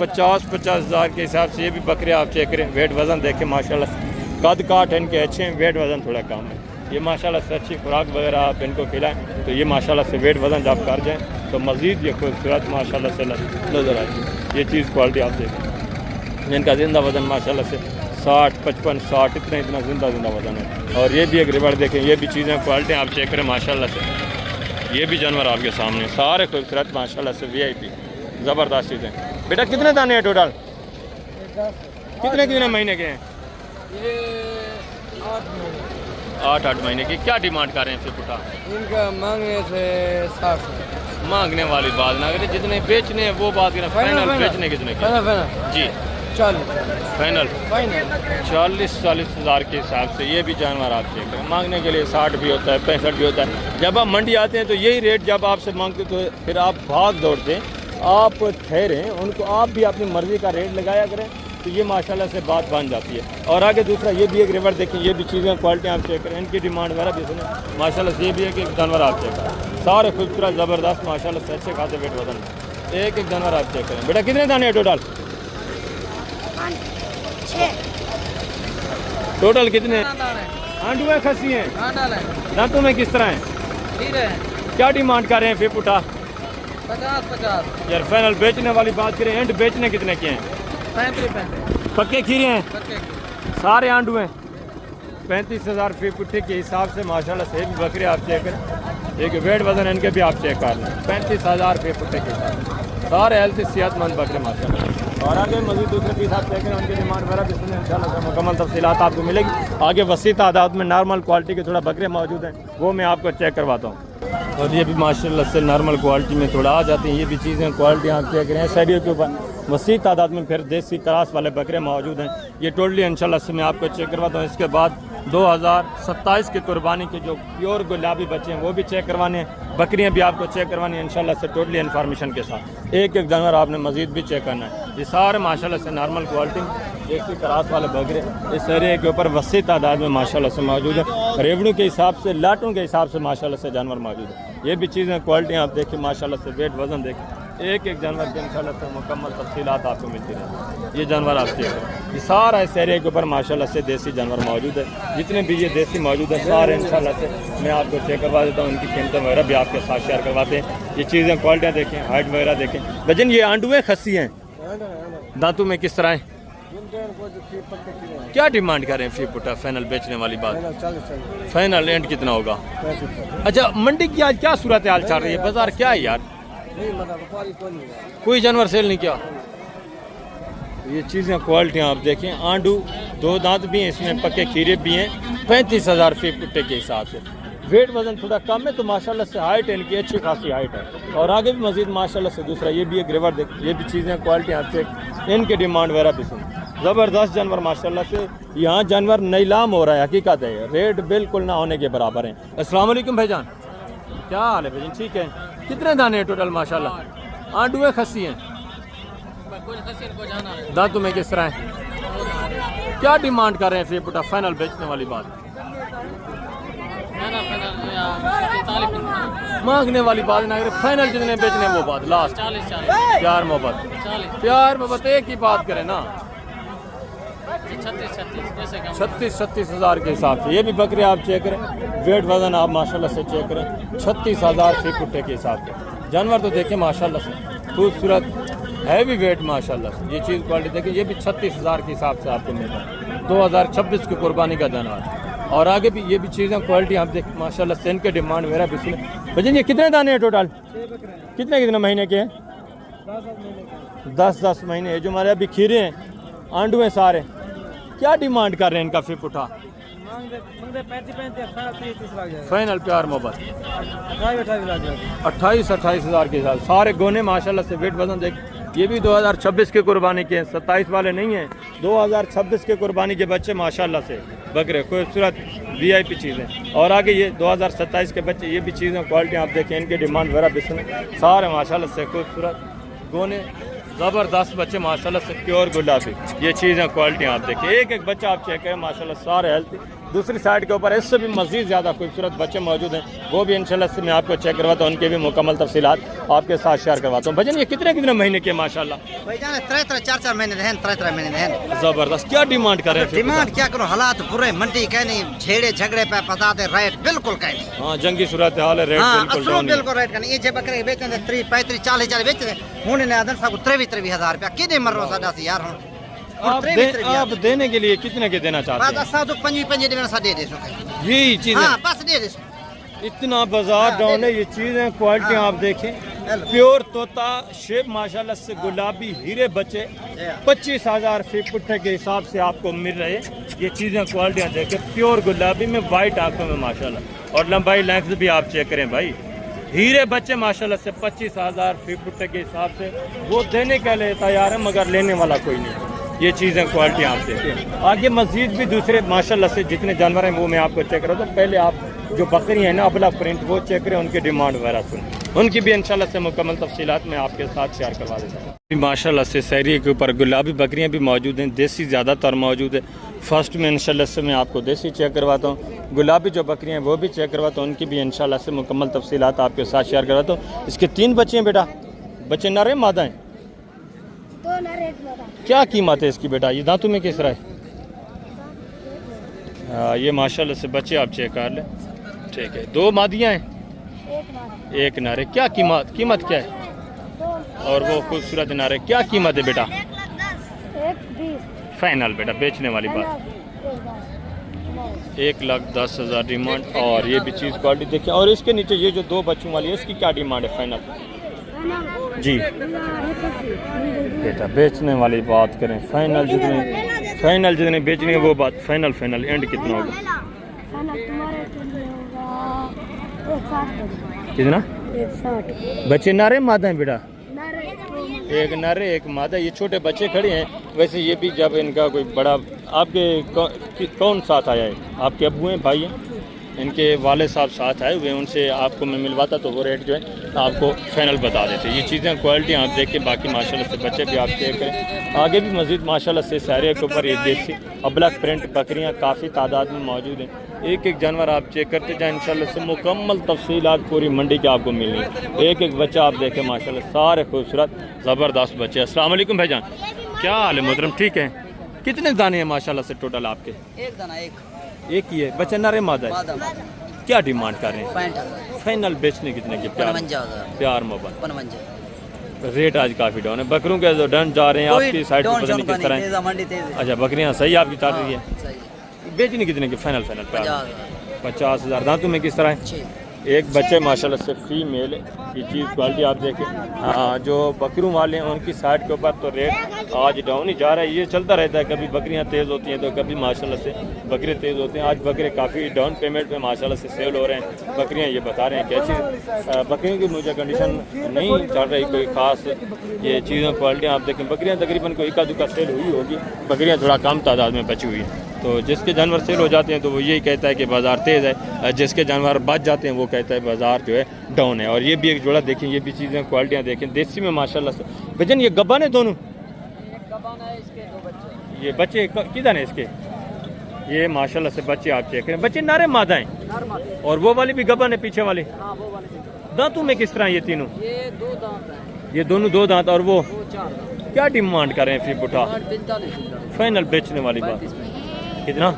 50 हज़ार के हिसाब से ये भी बकरे आप चेक करें, वेट वज़न देखें माशाल्लाह से, कद काठ इनके अच्छे हैं, वेट वज़न थोड़ा कम है। ये माशाल्लाह से अच्छी खुराक वगैरह आप इनको खिलाएं तो ये माशाल्लाह से वेट वज़न जब कर जाएँ तो मज़ीद ये खूबसूरत माशाल्लाह से नज़र आएगी। ये चीज़ क्वालिटी आप देखें, इनका जिंदा वज़न माशाल्लाह से 60, 55, 60 इतना जिंदा वज़न है। और ये भी एक रिवर देखें, ये भी चीज़ें क्वालिटी आप चेक करें माशाल्लाह से। ये भी जानवर आपके सामने सारे खूबसूरत माशाल्लाह से VIP ज़बरदस्त चीज़ें। बेटा कितने दाने हैं टोटल? कितने महीने के हैं? ये 8 महीने की। क्या डिमांड कर रहे हैं फिर पुटा? इनका मांगने से 60 मांगने वाली बात ना करें, जितने बेचने हैं वो बात करें। फाइनल बेचने कितने के? जी 40 फाइनल 40 हज़ार के हिसाब से ये भी जानवर आप चेक करें। मांगने के लिए 60 भी होता है, 65 भी होता है। जब आप मंडी आते हैं तो यही रेट जब आपसे मांगते तो फिर आप भाग दौड़ते, आप ठहरें, उनको आप भी अपनी मर्ज़ी का रेट लगाया करें तो ये माशाल्लाह से बात बन जाती है। और आगे दूसरा ये भी एक रिवर देखें, ये भी चीज़ें क्वालिटी आप चेक करें, इनकी डिमांड वगैरह भी सुने माशाल्लाह से। ये भी एक जानवर आप चेक करें, सारे खूबसूरत ज़बरदस्त माशाल्लाह से अच्छे खासे वेट वजन। एक जानवर आप चेक करें। बेटा कितने दाने हैं टोटल? टोटल कितने? आंडू खसी हैं, दांतों में किस तरह हैं? क्या डिमांड कर रहे हैं फिर पुटा? 50 यार फाइनल बेचने वाली बात करें, एंड बेचने कितने के हैं? 35 पक्के खीरे हैं, सारे आंडू हैं। 35 हज़ार फी पुट्ठे के हिसाब से माशाल्लाह से भी बकरे आप चेक करें। एक वेट वजन इनके भी आप चेक कर लें। 35 हज़ार फी पुट्ठे के हिसाब से सारे हेल्थ सेहतमंद बकरे माशाल्लाह। और आगे मज़ीद दूसरे पीस आप चेक करें, उनकी डिमांड वगैरह भी सुने इंशाल्लाह से मुकम्मल तफसीलात आपको मिलेगी। आगे वसी तादाद में नॉर्मल क्वालिटी के थोड़ा बकरे मौजूद हैं, वो मैं आपको चेक करवाता हूँ। और ये भी माशाल्लाह से नॉर्मल क्वालिटी में थोड़ा आ जाती हैं। ये भी चीज़ें क्वालिटी आप चेक करें। सैडियों के ऊपर वसी तादाद में फिर देसी क्रॉस वाले बकरे मौजूद हैं। ये टोटली इंशाल्लाह से मैं आपको चेक करवाता हूँ। इसके बाद 2027 की कुर्बानी के जो प्योर गुलाबी बच्चे हैं वो भी चेक करवाने हैं, बकरियाँ भी आपको चेक करवानी है इंशाल्लाह से टोटली इन्फॉर्मेशन के साथ। एक जानवर आपने मज़ीद भी चेक करना है। ये सारे माशाल्लाह से नॉर्मल क्वालिटी में देसी क्रॉस वाले बकरे इस एरिया के ऊपर वसी तादाद में माशाल्लाह से मौजूद है। रेवड़ू के हिसाब से, लाटों के हिसाब से माशाल्लाह से जानवर मौजूद है। ये भी चीज़ें क्वालिटी आप देखिए माशाल्लाह से, वेट वजन देखें, एक जानवर के इंशाल्लाह से मुकम्मल तफसीलात आपको मिलती रहेगी। ये जानवर आप चेक करें, ये सारा इस एरिया के ऊपर माशाल्लाह से देसी जानवर मौजूद है। जितने भी ये देसी मौजूद है सारे इंशाल्लाह से मैं आपको चेक करवा देता हूँ। उनकी कीमतें वगैरह भी आपके साथ शेयर करवाते हैं। ये चीज़ें क्वालिटियाँ देखें, हाइट वगैरह देखें। लेकिन ये आंडुए खस्सी हैं, दांतों में किस तरह हैं? क्या डिमांड कर रहे हैं फी पुटा? फाइनल बेचने वाली बात, फाइनल एंड कितना होगा? अच्छा मंडी की आज क्या सूरत हाल चल रही है? बाजार क्या है यार? कोई जानवर सेल नहीं किया। ये चीज़ें क्वालिटियाँ आप देखें, आंडू 2 दांत भी हैं, इसमें पक्के खीरे भी हैं। 35 हज़ार फी पुट्टे के हिसाब से वेट वजन थोड़ा कम है तो माशाल्लाह से हाइट इनकी अच्छी खासी हाइट है। और आगे भी मजीद माशाल्लाह से दूसरा ये भी एक रिवर देख, ये भी चीज़ें क्वालिटी आप चेक, इनके डिमांड वगैरह भी सुन ज़बरदस्त जानवर माशाल्लाह से। यहाँ जानवर नीलाम हो रहा है, हकीकत है, रेट बिल्कुल ना होने के बराबर है। अस्सलाम वालेकुम भाईजान, क्या हाल है भाईजान? ठीक है। कितने दाने हैं टोटल माशाल्लाह? आंडुए खस्सी हैं, दांतों में किस तरह है? क्या डिमांड कर रहे हैं फिर पुटा? फाइनल बेचने वाली बात, मांगने वाली बात ना, फाइनल जितने बेचने वो बात लास्ट। 40 प्यार मोहब्बत एक ही बात करें ना, 36 हज़ार के हिसाब से। ये भी बकरे आप चेक करें, वेट वजन आप माशाल्लाह से चेक करें, 36 हज़ार फी पुट्टे के हिसाब से। जानवर तो देखें माशाल्लाह से खूबसूरत हैवी वेट माशाल्लाह से। ये चीज़ क्वालिटी देखें, ये भी 36 हज़ार के हिसाब से आपको मिलता है। 2026 की कुर्बानी का जानवर। और आगे भी ये भी चीज़ें क्वालिटी आप देखें माशाल्लाह से, इनके डिमांड वगैरह भी सुने। भजन ये कितने दाने हैं टोटल? कितने महीने के हैं? 10 महीने है। जो हमारे अभी खीरे हैं, आंडू हैं सारे, क्या डिमांड कर रहे हैं इनका? फिर पुठा फाइनल प्यार मोहब्बत 28 हज़ार के साथ सारे गोने माशाल्लाह से। वेट वजन देख, ये भी 2026 के कुर्बानी के हैं, 27 वाले नहीं हैं। 2026 के कुर्बानी के बच्चे माशाल्लाह से बकरे खूबसूरत VIP चीज़ें। और आगे ये 2027 के बच्चे, ये भी चीज़ें क्वालिटी आप देखें, इनके डिमांड वगैरह भी सुने, सारे माशाल्लाह से खूबसूरत गोने ज़बरदस्त बच्चे माशाल्लाह से, प्योर गुलाबी। ये चीज़ें क्वालिटी आप देखें, एक बच्चा आप चेक करें माशाल्लाह, सारे हेल्थी दूसरी साइड के ऊपर इससे भी मज़ीद ज़्यादा खूबसूरत बच्चे मौजूद हैं, वो भी इंशाल्लाह से मैं आपको चेक करवाता हूँ, उनके भी मुकम्मल तफसीलात आपके साथ शेयर करवाता हूँ। भजन ये कितने महीने के माशाल्लाह? भाईजान 3-4 महीने रहन 3 महीने रहन। ज़बरदस्त। क्या डिमांड कर रहे हैं? डिमांड क्या करो, हालात बुरे, मंडी कहीं नहीं, झेड़े झगड़े पे पताते, रेट बिल्कुल कहीं नहीं। हाँ, जंगी सूरत हाल है, रेट हाँ बिल्कुल असलो डाउन है। बिल्कुल रेट कहीं। ये जे बकरे बेचने 30-35-40 बेचने हुने ने आदन सब 23-23 रुपया किने मर रो साडा से यार। हुन आप देने के लिए कितने के देना चाहते बस असा तो 5 दिन सा दे दे सो। हैं? यही चीज़ हां बस दे दे। इतना बाजार डाउन है, ये चीज़ें क्वालिटी आप देखें, प्योर तोता शेप माशाल्लाह से गुलाबी हीरे बच्चे 25,000 फीट पुट्ठे के हिसाब से आपको मिल रहे हैं। ये चीज़ें क्वालिटियाँ देखें, प्योर गुलाबी में वाइट आंखों में माशाल्लाह, और लंबाई लेंथ भी आप चेक करें भाई, हीरे बच्चे माशाल्लाह से 25,000 फीट पुट्ठे के हिसाब से वो देने के लिए तैयार है, मगर लेने वाला कोई नहीं। ये चीज़ें क्वालिटी आप देखें। आगे मज़ीद भी दूसरे माशाल्लाह से जितने जानवर हैं वो मैं आपको चेक करा, तो पहले आप जो बकरी है ना अबला प्रिंट वो चेक करें, उनकी डिमांड वगैरह सुन, उनकी भी इंशाल्लाह से मुकम्मल तफसीलात मैं आपके साथ शेयर करवा देता हूँ। माशाल्लाह से शहरी के ऊपर गुलाबी बकरियाँ भी मौजूद हैं, देसी ज़्यादातर मौजूद है। फर्स्ट में इंशाल्लाह से मैं आपको देसी चेक करवाता हूँ, गुलाबी जो बकरियाँ हैं वो भी चेक करवाता हूँ, उनकी भी इंशाल्लाह से मुकम्मल तफसीलात आपके साथ शेयर करवाता हूँ। इसके 3 बच्चे हैं बेटा, बच्चे नर हैं मादा हैं? क्या कीमत है इसकी बेटा? ये दांतों में किस तरह है? ये माशाल्लाह से बच्चे आप चेक कर लें, ठीक है। 2 मादियाँ हैं, 1 नर है। क्या कीमत क्या है? और वो खूबसूरत नर है, क्या कीमत है बेटा? 120 फाइनल बेटा, बेचने वाली बात। 1,10,000 डिमांड। और ये भी चीज़ क्वालिटी देखिए। और इसके नीचे ये जो 2 बच्चों वाली है इसकी क्या डिमांड है फाइनल? जी बेटा, बेचने वाली बात करें, फाइनल जितने बेचनी है वो बात, फाइनल एंड कितना होगा? कितना? 160 बच्चे नारे मादा हैं बेटा? 1 नर 1 मादा। ये छोटे बच्चे खड़े हैं। वैसे ये भी जब इनका कोई बड़ा आपके कौन साथ आया है? आपके अब्बू हैं, भाई हैं? इनके वाले साहब साथ आए हुए, उनसे आपको मैं मिलवाता तो वो रेट जो है आपको फाइनल बता देते। ये चीज़ें क्वालिटी आप देख के, बाकी माशाल्लाह से बच्चे भी आप चेक करें। आगे भी मज़ीद माशाल्लाह से सारे के ऊपर ये देसी अबलक प्रिंट बकरियां काफ़ी तादाद में मौजूद हैं। एक जानवर आप चेक करते जाए, इंशाल्लाह से मुकम्मल तफसीलात पूरी मंडी के आपको मिलनी है। एक बच्चा आप देखें माशाल्लाह, सारे खूबसूरत ज़बरदस्त बच्चे। अस्सलाम वालेकुम भाईजान, क्या हाल है मोहतरम? ठीक है। कितने दाने हैं माशाल्लाह से टोटल आपके? 1 दाना, 1 ही है। बच्चा नर है मादा है? क्या डिमांड कर रहे हैं? 65,000 फाइनल बेचने कितने की? 55,000 प्यार मोहब्बत 55। रेट आज काफ़ी डाउन है। बकरों के जो डन जा रहे हैं आपकी साइड पर, पता नहीं किस तरह है। मंडी तेज है। अच्छा, बकरियां सही आपकी चल रही है? सही। बेचने कितने की फाइनल? 50,000 50,000। दांतों में किस तरह है? एक बच्चे माशाल्लाह से फीमेल है। ये चीज़ क्वालिटी आप देखें। हाँ, जो बकरों वाले हैं उनकी साइड के ऊपर तो रेट आज डाउन ही जा रहा है। ये चलता रहता है, कभी बकरियां तेज़ होती हैं तो कभी माशाल्लाह से बकरे तेज़ होते हैं। आज बकरे काफ़ी डाउन पेमेंट में माशाल्लाह से सेल हो रहे हैं। बकरियां ये बता रहे हैं कैसी बकरियों की मुझे कंडीशन नहीं चल रही कोई ख़ास। ये चीज़ों क्वालिटी आप देखें, बकरियाँ तकरीबन कोई एका दुका सेल हुई होगी, बकरियाँ थोड़ा कम तादाद में बची हुई हैं। तो जिसके जानवर सेल हो जाते हैं तो वो यही कहता है कि बाज़ार तेज़ है, जिसके जानवर बच जाते हैं वो कहता है बाज़ार जो है डाउन है। और ये भी एक जोड़ा देखें, ये भी चीज़ें क्वालिटियाँ देखें देसी में माशाल्लाह से। भजन ये गब्बान है दोनों? ये बच्चे किधर हैं इसके? ये माशाल्लाह से बच्चे आप चेक करें, बच्चे नारे मादा हैं। और वो वाली भी गब्बान है पीछे वाले? दांतों में किस तरह ये तीनों? ये 2 दांत हैं। ये दोनों 2 दांत। और वो 4 दांत। क्या डिमांड कर रहे हैं फिर बुटा? 45,000 फाइनल बेचने वाली बात कितना?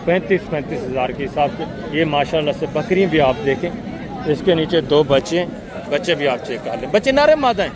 35,000 के हिसाब से। ये माशाल्लाह से बकरी भी आप देखें, इसके नीचे 2 बच्चे भी आप चेक कर लें। बच्चे नर मादा हैं?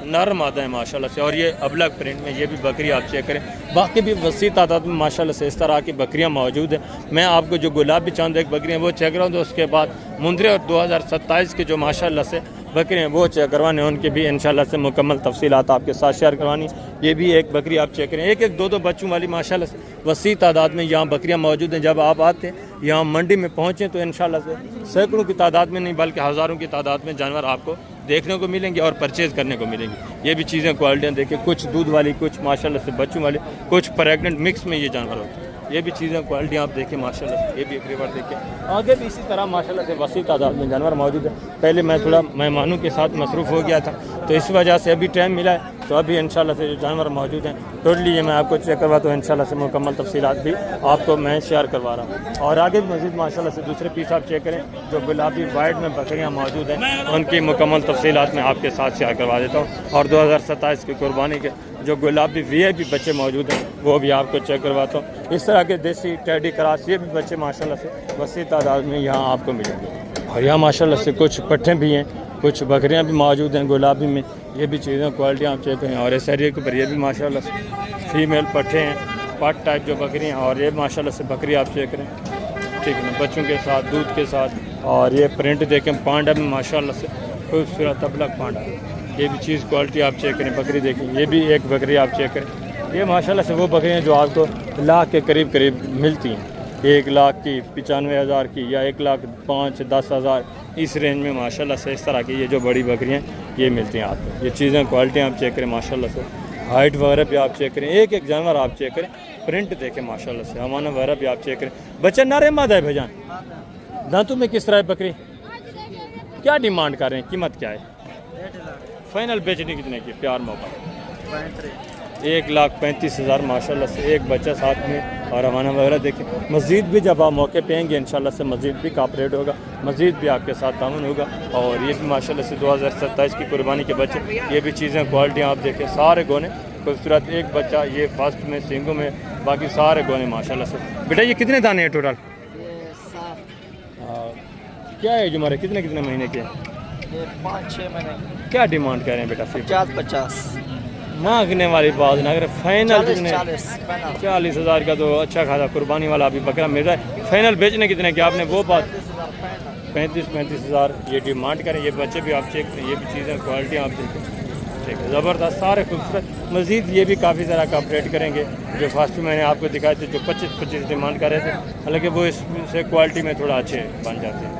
नर मादा है माशाल्लाह से। और ये अबलग प्रिंट में ये भी बकरी आप चेक करें। बाकी भी वसी तादाद में माशाल्लाह से इस तरह की बकरियां मौजूद हैं। मैं आपको जो गुलाबी चांद एक बकरियां वो चेक कराऊँ, तो उसके बाद मुंद्रे और 2027 के जो माशाल्लाह से बकरी हैं वो चेक करवाने, उनके भी इंशाल्लाह से मुकम्मल तफसीलात आपके साथ शेयर करवानी। ये भी एक बकरी आप चेक करें, एक 2 बच्चों वाली माशाल्लाह से वसी तादाद में यहाँ बकरियाँ मौजूद हैं। जब आप आते हैं यहाँ मंडी में पहुँचें तो इंशाल्लाह से सैकड़ों की तादाद में नहीं बल्कि हज़ारों की तादाद में जानवर आपको देखने को मिलेंगे और परचेज़ करने को मिलेंगे। ये भी चीज़ें क्वालिटियाँ देखें, कुछ दूध वाली, कुछ माशाल्लाह से बच्चों वाले, कुछ प्रेग्नेंट मिक्स में ये जानवर होते हैं। ये भी चीज़ें क्वालिटी आप देखें माशाल्लाह से। ये भी एक रिवर देखें। आगे भी इसी तरह माशाल्लाह से वसी तादाद में जानवर मौजूद है। पहले मैं थोड़ा मेहमानों के साथ मसरूफ़ हो गया था तो इस वजह से अभी टाइम मिला है तो अभी इंशाल्लाह से जो जानवर मौजूद हैं टोटली ये मैं आपको चेक करवाता हूँ इंशाल्लाह से मुकम्मल तफसीलात भी आपको मैं शेयर करवा रहा हूँ। और आगे भी मज़ीद माशाल्लाह से दूसरे पीस आप चेक करें जो गुलाबी वाइट में बकरियाँ मौजूद हैं उनकी मुकम्मल तफसीलात मैं आपके साथ शेयर करवा देता हूँ। और 2027 की कुर्बानी के जो गुलाबी VIP बच्चे मौजूद हैं वो भी आपको चेक करवाता हूँ। इस तरह के देसी टेडी क्रॉस ये भी बच्चे माशाल्लाह से वसी तादाद में यहाँ आपको मिलेंगे। और यहाँ माशाल्लाह से कुछ पट्ठे भी हैं, कुछ बकरियां भी मौजूद हैं गुलाबी में। ये भी चीज़ें क्वालिटी आप चेक करें। और इस एरिए के ऊपर ये भी माशाल्लाह से फीमेल पट्ठे हैं, पाट टाइप जो बकरियां, और ये माशाल्लाह से बकरी आप चेक करें, ठीक है ना, बच्चों के साथ दूध के साथ। और ये प्रिंट देखें पांडा में माशाल्लाह से खूबसूरत तबलक पांडा, ये भी चीज़ क्वालिटी आप चेक करें। बकरी देखें, ये भी एक बकरी आप चेक करें। ये माशाल्लाह से वो बकरियाँ जो आपको लाख के करीब करीब मिलती हैं, 1 लाख की, 95,000 की, या 1,05,000-10,000 इस रेंज में माशाल्लाह से इस तरह की ये जो बड़ी बकरियाँ ये मिलती हैं आपको। ये चीज़ें क्वालिटी आप चेक करें माशाल्लाह से, हाइट वगैरह भी आप चेक करें, एक एक जानवर आप चेक करें, प्रिंट देखें माशाल्लाह से, हमाना वगैरह भी आप चेक करें। बच्चा नारे मादा है भाईजान, दांतों में किस तरह है बकरी, क्या डिमांड कर रहे हैं, कीमत क्या है, फाइनल बेचने कितने की, प्यार मोहब्बत 1,35,000 माशाल्लाह से एक बच्चा साथ में। और हमारा वगैरह देखें, मज़ीद भी जब आप मौके पे आएंगे इंशाल्लाह से मज़ीद भी कॉपरेट होगा, मज़ीद भी आपके साथ तामुन होगा। और ये भी माशाल्लाह से 2027 की कुर्बानी के बच्चे, ये भी चीज़ें क्वालिटी आप देखें, सारे गोने खूबसूरत, एक बच्चा ये फर्स्ट में सींगों में, बाकी सारे गोने माशाल्लाह से। बेटा ये कितने दाने हैं टोटल, क्या है हमारे, कितने कितने महीने के हैं, 5-6 महीने। क्या डिमांड कर रहे हैं बेटा, 50 मांगने वाली बात ना, अगर फाइनल 40,000 का तो अच्छा खासा कुर्बानी वाला अभी बकरा मिल रहा है। फाइनल बेचने कितने की, आपने वो बात 35,000 ये डिमांड करें। ये बच्चे भी आप चेक करें, ये भी चीज़ें क्वालिटी आप देखें, ठीक है, ज़बरदस्त, सारे खूबसूरत। मज़ीद ये भी काफ़ी ज़रा कॉपरेट करेंगे। जो फर्स्ट में मैंने आपको दिखाए थे जो 25 डिमांड कर रहे थे, हालांकि वो इससे क्वालिटी में थोड़ा अच्छे बन जाते हैं,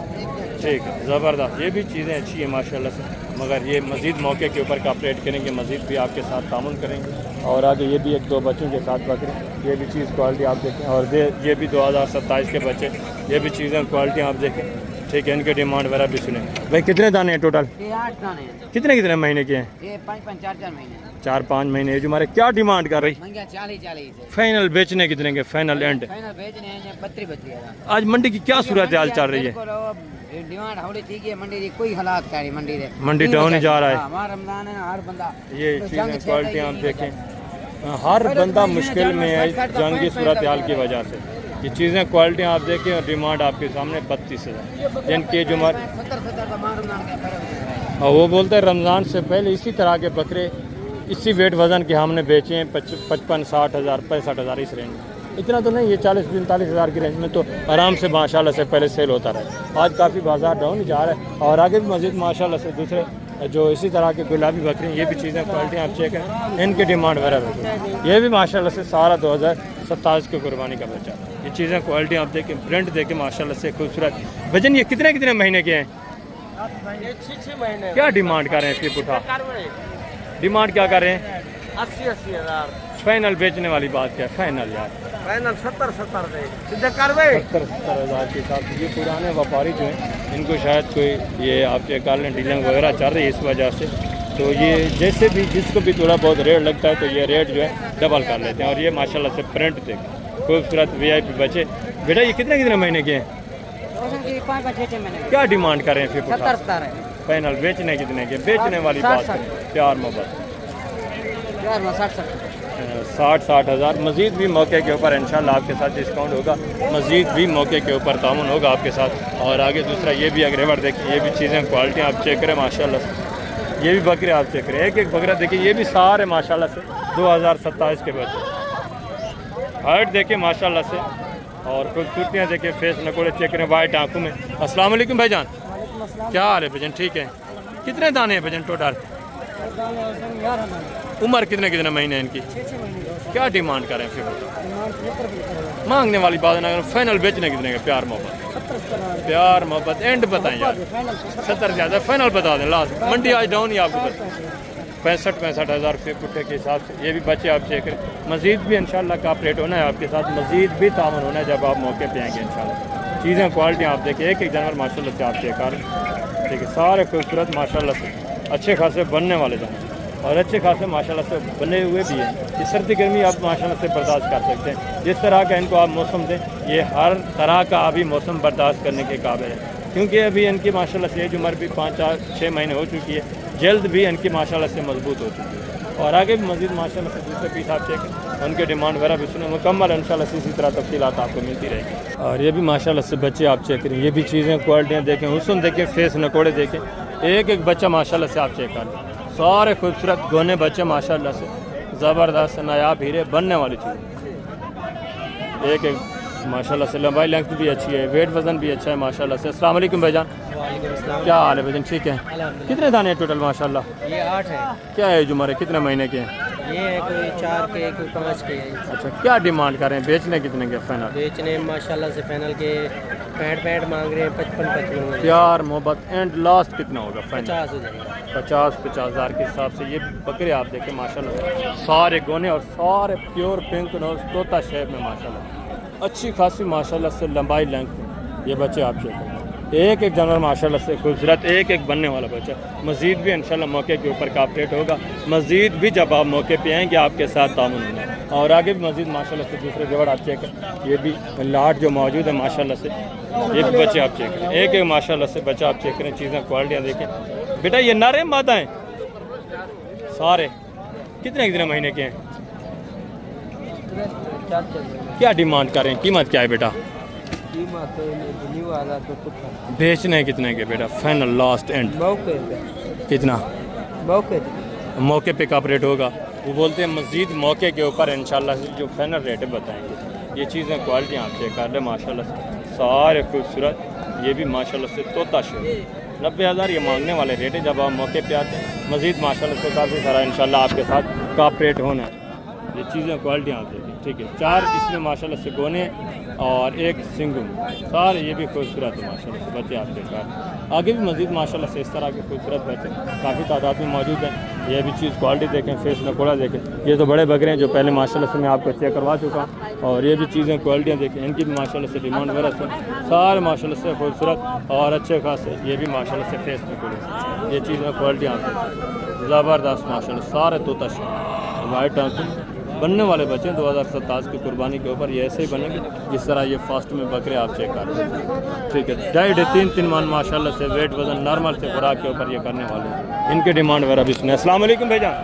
ठीक है, ज़बरदस्त। ये भी चीज़ें अच्छी हैं माशाल्लाह से, मगर ये मज़ीद मौके के ऊपर कॉपरेट करेंगे, मज़ीद भी आपके साथ तामुन करेंगे। और आगे ये भी 1-2 बच्चों के साथ बकरे, ये भी चीज़ क्वालिटी आप देखें। और ये भी 2027 के बच्चे, ये भी चीज़ें क्वालिटी आप देखें, ठीक है, इनके डिमांड वगैरह भी सुने। भाई कितने दाने हैं टोटल, ये 8 दाने हैं, कितने कितने महीने के हैं, ये 5-4 महीने, 4-5 महीने। जो हमारे क्या डिमांड कर रही, मंगा 40 फाइनल बेचने कितने के, फाइनल एंड फाइनल बेचने हैं 32 आज मंडी की क्या सूरत हाल चल रही है, डिमांड होनी चाहिए मंडी की, कोई हालात का नहीं मंडी रे, मंडी डाउन जा रहा है। हमारा रमजान है, हर बंदा ये चीज़ें क्वालिटी आप देखें, हर बंदा मुश्किल में है जंग की सूरत हाल की वजह से। ये चीज़ें क्वालिटी आप देखें और डिमांड आपके सामने 32,000, जिनके जो और वो बोलते हैं रमज़ान से पहले इसी तरह के बकरे इसी वेट वज़न के हमने बेचे हैं 55-60 हज़ार 65,000 इस रेंज में। इतना तो नहीं, ये 40-45 हज़ार की रेंज में तो आराम से माशाल्लाह से पहले सेल होता रहा। आज काफ़ी बाजार डाउन जा रहा है। और आगे भी मज़ीद माशाल्लाह से दूसरे जो इसी तरह के गुलाबी बकरी, ये भी चीज़ें क्वालिटी आप चेक करें, इनकी डिमांड वगैरह ये भी माशाल्लाह से सारा 2027 की कुर्बानी का बच्चा। ये चीज़ें क्वालिटी आप देखें, प्रिंट देखें माशाल्लाह से खूबसूरत। भजन ये कितने कितने महीने के हैं, 6 महीने, क्या डिमांड कर रहे हैं, फिर पुठा डिमांड क्या कर रहे हैं, 80 हज़ार। फाइनल बेचने वाली बात क्या है, फाइनल यार फाइनल 70 दे सीधे करवे 70 हज़ार के साथ। ये पुराने व्यापारी जो हैं इनको शायद कोई ये आप चेक कर लें डीलिंग वगैरह चल रही है इस वजह से, तो ये जैसे भी जिसको भी थोड़ा बहुत रेट लगता है तो ये रेट जो है डबल कर लेते हैं। और ये माशाल्लाह से प्रिंट देखें, खूबसूरत VIP बच्चे। बेटा ये कितने कितने महीने के हैं, 5-6 महीने, क्या डिमांड कर रहे हैं, फिर 70 है, फाइनल बेचने कितने के, बेचने वाली बात करें, प्यार मोहब्बत 60 हज़ार। मज़ीद भी मौके के ऊपर इंशाल्लाह आपके साथ डिस्काउंट होगा, मज़ीद भी मौके के ऊपर तामुन होगा आपके साथ। और आगे दूसरा ये भी अग्रेवर देखिए, ये भी चीज़ें क्वालिटी आप चेक करें माशाल्लाह से। ये भी बकरे आप चेक करें, एक एक बकरा देखिए, ये भी सारे माशाल्लाह से 2027 के बच्चे। हाइट देखिए माशाल्लाह से, और खूबसूरतियाँ देखिए, फेस नकोड़े चेक करें, वाइट आँखों में। अस्सलाम वालेकुम भाईजान, क्या हाल है भजन, ठीक है। कितने दाने हैं भजन टोटल, उम्र कितने कितने महीने हैं इनकी, क्या डिमांड करें, फिर मांगने वाली बात है ना, फाइनल बेचने कितने का, प्यार मोहब्बत एंड बताएं यार, 70 ज़्यादा, फाइनल बता दें लास्ट। मंडी आज डाउन ही आपको 65 हज़ार रुपये पुट्ठे के हिसाब से। ये भी बच्चे आप चेक करें, मज़ीद भी इंशाल्लाह का ऑपरेट होना है आपके साथ, मज़ीद भी तामुन होना है जब आप मौके पे आएंगे इंशाल्लाह। चीज़ें क्वालिटी आप देखिए, एक एक जानवर माशाल्लाह से आप चेक कर, ठीक है, सारे खूबसूरत माशाल्लाह से अच्छे खासे बनने वाले जानवर। और अच्छे खासे माशाल्लाह से बने हुए भी हैं। ये सर्दी गर्मी आप माशाल्लाह से बर्दाश्त कर सकते हैं। जिस तरह का इनको आप मौसम दें, ये हर तरह का अभी मौसम बर्दाश्त करने के काबिल है, क्योंकि अभी इनकी माशाल्लाह से एज उम्र भी 5-6 महीने हो चुकी है, जल्द भी इनकी माशाल्लाह से मजबूत हो चुकी है। और आगे भी मज़ीद माशाल्लाह से दूसरे पीस आप चेक उनके डिमांड वगैरह भी सुने मुकम्मल इंशाल्लाह से इसी तरह तफसीलात आपको मिलती रहेगी। और ये भी माशाल्लाह से बच्चे आप चेक करें, ये भी चीज़ें क्वालिटियाँ देखें, हुस्न देखें, फेस नकोड़े देखें, एक एक बच्चा माशाल्लाह से आप चेक कर लें, सारे खूबसूरत गोने बच्चे माशाल्लाह से ज़बरदस्त नायाब हीरे बनने वाली चीज़, एक एक माशाल्लाह से लंबाई लेंथ भी अच्छी है, वेट वज़न भी अच्छा है माशाल्लाह से। अस्सलाम वालेकुम भाईजान, क्या हाल है भाईजान? ठीक है। कितने दाने हैं टोटल माशाल्लाह? ये 8 है। क्या एज उम्र है, कितने महीने के हैं? ये कोई 4 के कोई 5 के है। अच्छा, क्या डिमांड कर रहे हैं, बेचने कितने के फाइनल? बेचने माशाल्लाह से फाइनल के 65 मांग रहे हैं, 55 प्यार मोहब्बत एंड लास्ट कितना होगा फाइनल? 50 हो जाएगा। 50 हज़ार के हिसाब से ये बकरे आप देखें माशाल्लाह से सारे गोने और सारे प्योर पिंक नोज तोता शेप में माशाल्लाह अच्छी खासी माशाल्लाह से लंबाई लेंथ ये बच्चे आप चेक करें, एक एक जानवर माशाल्लाह से खूबसूरत, एक एक बनने वाला बच्चा। मज़ीद भी इंशाल्लाह मौके के ऊपर का अपडेट होगा, मज़ीद भी जब आप मौके पे आएंगे आपके साथ तामुन होगा। और आगे भी मज़ीद माशाल्लाह से दूसरे जोड़ आप चेक करें, ये भी लाट जो मौजूद है माशाल्लाह से, ये भी बच्चे आप चेक करें, एक एक माशाल्लाह से बच्चा आप चेक करें, चीज़ें क्वालिटियाँ देखें। बेटा ये नारे मादा हैं सारे, कितने महीने के हैं? क्या डिमांड करें, कीमत क्या है बेटा? बेचने हैं कितने के बेटा फाइनल लास्ट एंड? कितना मौके पे कब रेट होगा? वो बोलते हैं मज़ीद मौके के ऊपर इंशाल्लाह से जो फाइनल रेट है बताएंगे। ये चीज़ें क्वालिटी आप चेक कर लें माशाल्लाह से सारे खूबसूरत, ये भी माशाल्लाह से तोता शेर 90,000 ये मांगने वाले रेट है। जब आप मौके पे आते हैं मज़ीद माशाल्लाह से काफ़ी सारा इंशाल्लाह आपके साथ कॉपरेट होना है। ये चीज़ें क्वालिटी आप देखें, ठीक है। 4 इसमें माशाल्लाह से गोने और 1 सिंगम, सारे ये भी खूबसूरत है माशाल्लाह से बच्चे आप देख रहे हैं। आगे भी मज़ीद माशाल्लाह से इस तरह के खूबसूरत बच्चे काफ़ी तादाद में मौजूद हैं। ये भी चीज़ क्वालिटी देखें, फेस नकोड़ा देखें, ये तो बड़े बकरे हैं जो पहले माशाल्लाह से मैं आपको चेक करवा चुका हूँ। और ये भी चीज़ें क्वालिटियाँ देखें, इनकी भी माशाल्लाह से डिमांड वगैरह से सारे माशाल्लाह से खूबसूरत और अच्छे खासे, ये भी माशाल्लाह से फेस नकोड़े, ये चीज़ें क्वालिटियाँ ज़बरदस्त माशाल्लाह सारे तोता वाइट आंखें बनने वाले बच्चे 2027 की कुर्बानी के ऊपर ये ऐसे ही बनेंगे जिस तरह ये फास्ट में बकरे आप चेक कर रहे हैं, ठीक है। 2.5-3 मान माशाल्लाह से वेट वजन नॉर्मल से खुराक के ऊपर ये करने वाले हैं। इनके डिमांड वगैरह भी सुने। अस्सलाम वालेकुम भाईजान,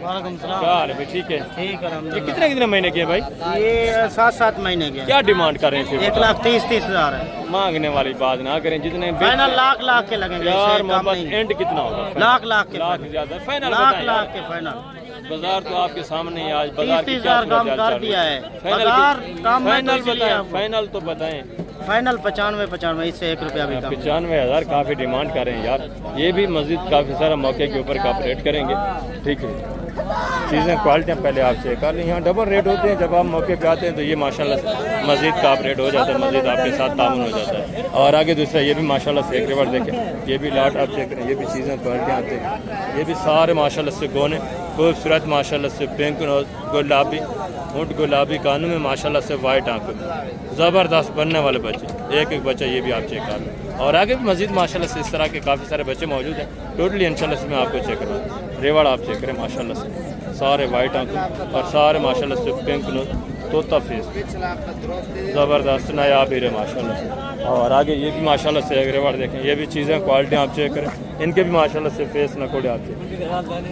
वालेकुम सलाम। क्या हाल है भाई? ठीक है। ठीक है। ये कितने महीने के हैं भाई? ये 7 महीने के। क्या डिमांड कर रहे हैं? 1,30,000 है। मांगने वाली बात ना करें, जितने फाइनल लाख के लगेंगे यार मोहब्बत एंड कितना होगा? लाख के ज़्यादा फाइनल लाख के फाइनल। बाजार तो आपके सामने ही आज बाजार 30,000 कम कर दिया है। बाजार कम फाइनल तो बताएं। फाइनल 95 इससे 1 रुपया भी कम। 95,000 काफ़ी डिमांड कर रहे हैं यार। ये भी मस्जिद काफ़ी सारा मौके के ऊपर कॉपरेट करेंगे, ठीक है। चीज़ें क्वालिटियाँ पहले आप चेक कर लें, यहाँ डबल रेट होते हैं। जब आप मौके पे आते हैं तो ये माशाल्लाह से मज़ीद कॉपरेट हो जाता है, मज़ीद आपके साथ तामुन हो जाता है। और आगे दूसरा ये भी माशाल्लाह से एक रिवर देखें, ये भी लाट आप चेक करें, ये भी चीज़ें क्वालिटियाँ आती हैं। ये भी सारे माशाल्लाह से गोने खूबसूरत माशाल्लाह से पिंक और गुलाबी ऊँट गुलाबी कानों में माशाल्लाह से वाइट आंखों में ज़बरदस्त बनने वाले बच्चे, एक एक बच्चा ये भी आप चेक कर लें। और आगे भी मज़ीद माशाल्लाह से इस तरह के काफ़ी सारे बच्चे मौजूद हैं। टोटली इंशाल्लाह से मैं आपको चेक करवाऊँ। रेवाड़ आप चेक करें माशाल्लाह से सारे वाइट आंखों और सारे माशाल्लाह से पिंक तोता फेस ज़बरदस्त नायाब हीरे माशाल्लाह से। और आगे ये भी माशाल्लाह से रेवाड़ देखें, ये भी चीज़ें क्वालिटी आप चेक करें, इनके भी माशाल्लाह से फेस नकोड़े आते हैं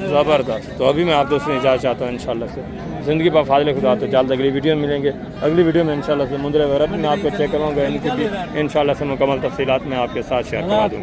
ज़बरदस्त। तो अभी मैं आप दोस्तों इजाज़त चाहता हूँ इंशाल्लाह से ज़िंदगी पर फाजिल खुदा। तो जल्द अगली वीडियो में मिलेंगे। अगली वीडियो में इंशाल्लाह से मुंदरे वगैरह भी मैं आपको चेक करवाऊँगा, इनकी भी इंशाल्लाह से मुकम्मल तफसीलात मैं आपके साथ शेयर करवा दूँ।